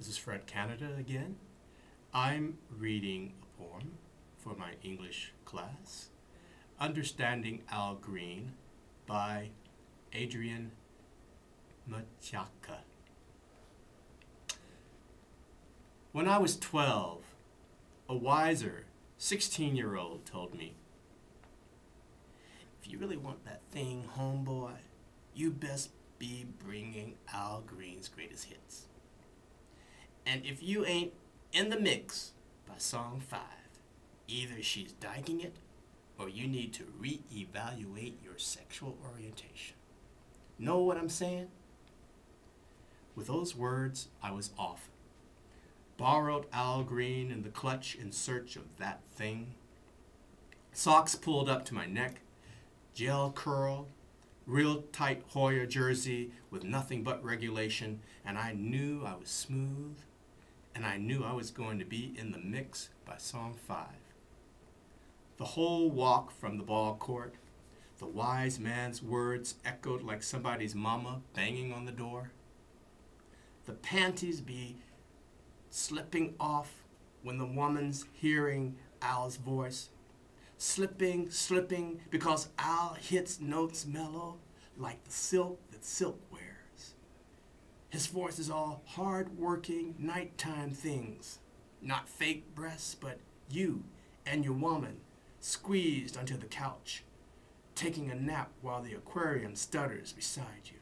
This is Fred Canada again. I'm reading a poem for my English class, Understanding Al Green by Adrian Matejka. When I was 12, a wiser 16-year-old told me, "If you really want that thing, homeboy, you best be bringing Al Green's greatest hits. And if you ain't in the mix by song 5, either she's diking it or you need to reevaluate your sexual orientation." Know what I'm saying? With those words, I was off. Borrowed Al Green in the clutch in search of that thing. Socks pulled up to my neck, gel curl, real tight Hoyer jersey with nothing but regulation, and I knew I was smooth, and I knew I was going to be in the mix by song 5. The whole walk from the ball court, the wise man's words echoed like somebody's mama banging on the door. The panties be slipping off when the woman's hearing Al's voice. Slipping, because Al hits notes mellow like the silk that silk wears. His voice is all hard-working, nighttime things. Not fake breasts, but you and your woman squeezed onto the couch, taking a nap while the aquarium stutters beside you.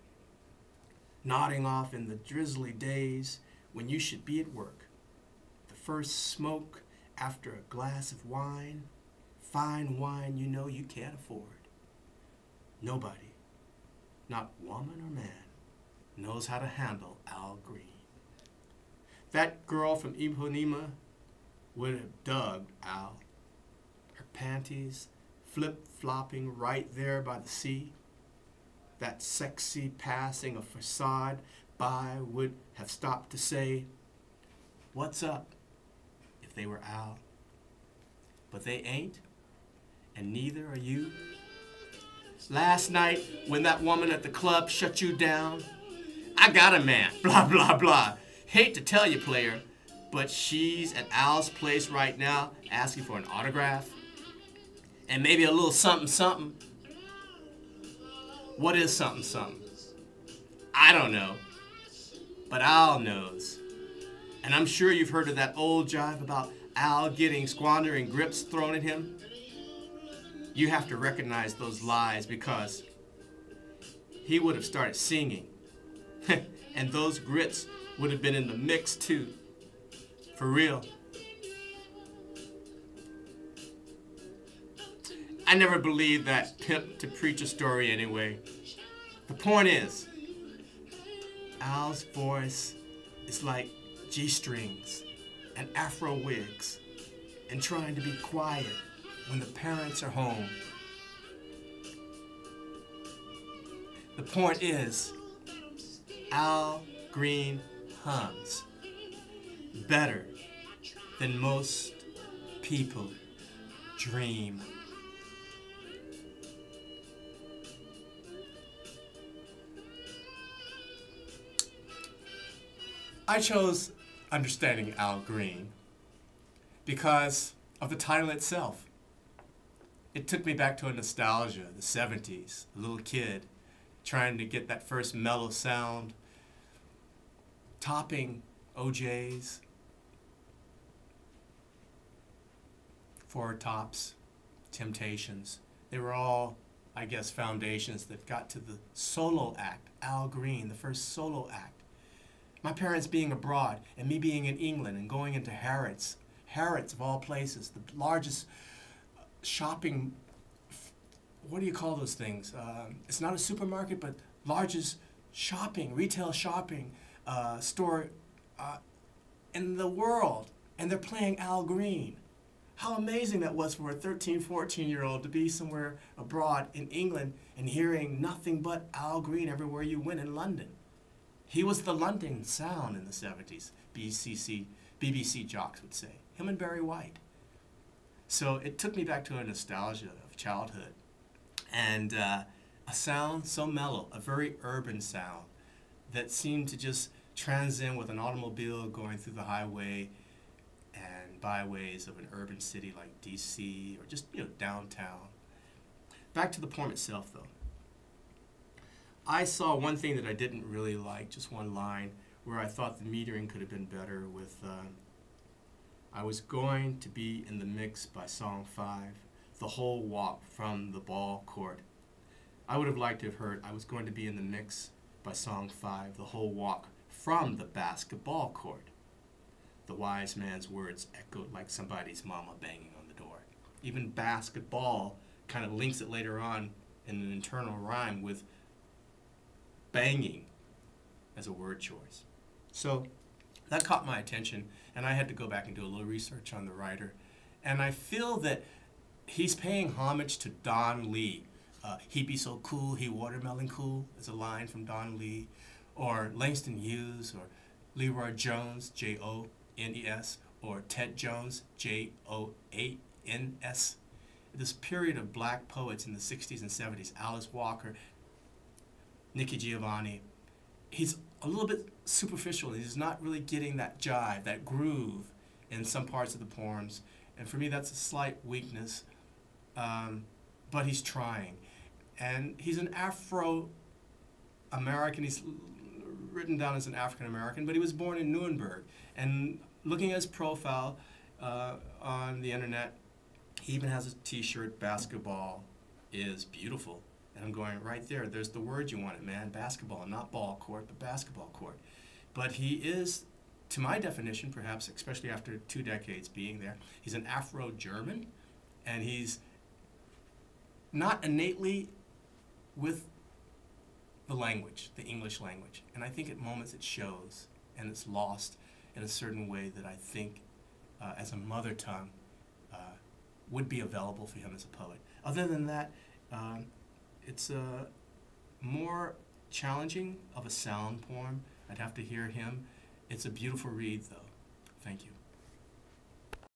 Nodding off in the drizzly days when you should be at work. The first smoke after a glass of wine, fine wine you know you can't afford. Nobody, not woman or man, knows how to handle Al Green. That girl from Ipanema would have dug Al. Her panties flip-flopping right there by the sea. That sexy passing of facade by would have stopped to say, "What's up?" if they were Al. But they ain't, and neither are you. Last night, when that woman at the club shut you down, "I got a man, blah, blah, blah." Hate to tell you, player, but she's at Al's place right now asking for an autograph and maybe a little something, something. What is something, something? I don't know, but Al knows. And I'm sure you've heard of that old jive about Al getting squandering grips thrown at him. You have to recognize those lies because he would have started singing. And those grits would have been in the mix too. For real. I never believed that pimp to preacher story anyway. The point is, Al's voice is like G-strings and Afro wigs and trying to be quiet when the parents are home. The point is, Al Green hums better than most people dream. I chose Understanding Al Green because of the title itself. It took me back to a nostalgia, the 70s, a little kid trying to get that first mellow sound, topping OJs, Four Tops, Temptations. They were all, I guess, foundations that got to the solo act, Al Green, the first solo act. My parents being abroad and me being in England and going into Harrods of all places, the largest shopping, what do you call those things? It's not a supermarket, but largest shopping, retail shopping store in the world. And they're playing Al Green. How amazing that was for a 13, 14-year-old to be somewhere abroad in England and hearing nothing but Al Green everywhere you went in London. He was the London sound in the 70s, BBC jocks would say. Him and Barry White. So it took me back to a nostalgia of childhood. And a sound so mellow, a very urban sound that seemed to just transcend with an automobile going through the highway and byways of an urban city like DC or just, downtown. Back to the poem itself, though. I saw one thing that I didn't really like, just one line, where I thought the metering could have been better with, I was going to be in the mix by song 5, the whole walk from the ball court. I would have liked to have heard, I was going to be in the mix by song 5, the whole walk from the basketball court. The wise man's words echoed like somebody's mama banging on the door. Even basketball kind of links it later on in an internal rhyme with banging as a word choice. So that caught my attention, and I had to go back and do a little research on the writer. And I feel that he's paying homage to Don Lee. He be so cool, he watermelon cool is a line from Don Lee. Or Langston Hughes, or Leroy Jones, Jones, or Ted Jones, Joans. This period of black poets in the 60s and 70s, Alice Walker, Nikki Giovanni, he's a little bit superficial. He's not really getting that jive, that groove in some parts of the poems. And for me, that's a slight weakness. But he's trying. And he's an Afro-American. He's written down as an African-American, but he was born in Nuremberg. And looking at his profile on the internet, he even has a t-shirt, basketball is beautiful. And I'm going, right there, there's the word you wanted, man, basketball, not ball court, but basketball court. But he is, to my definition, perhaps, especially after 2 decades being there, he's an Afro-German, and he's not innately with the language, the English language. And I think at moments it shows, and it's lost in a certain way that I think, as a mother tongue, would be available for him as a poet. Other than that, it's more challenging of a sound poem. I'd have to hear him. It's a beautiful read, though. Thank you.